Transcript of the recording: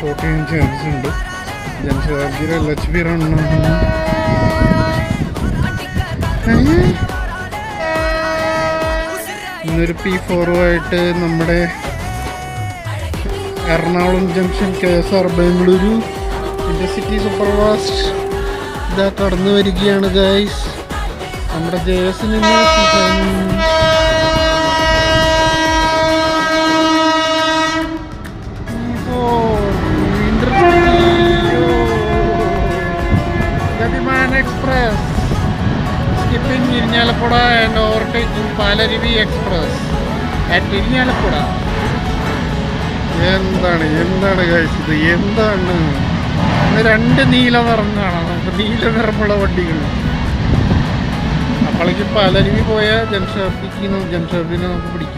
14 chance ഉണ്ട്. ജനശതാബ്ദിയിലെ LHB റണ്ണാകുന്നു. ഇന്നൊരു P4 നമ്മുടെ Ernakulam junction KSR Bengaluru intercity super fast ഇതാ കടന്നു വരികയാണ് ഗൈസ്. നമ്മുടെ JS Gatimaan express skipping Irinjalakuda and overtaking Palaruvi express at Irinjalakuda. എന്താണ് ഗൈസ് ഇത്? എന്താണ് രണ്ട് നീല നിറം കാണാം നമുക്ക്, നീല നിറമുള്ള വണ്ടികൾ. അപ്പോഴേക്ക് പാലരുവി പോയാൽ ജംഗ്ഷാബ്ദിനെ നമുക്ക് പിടിക്കാം.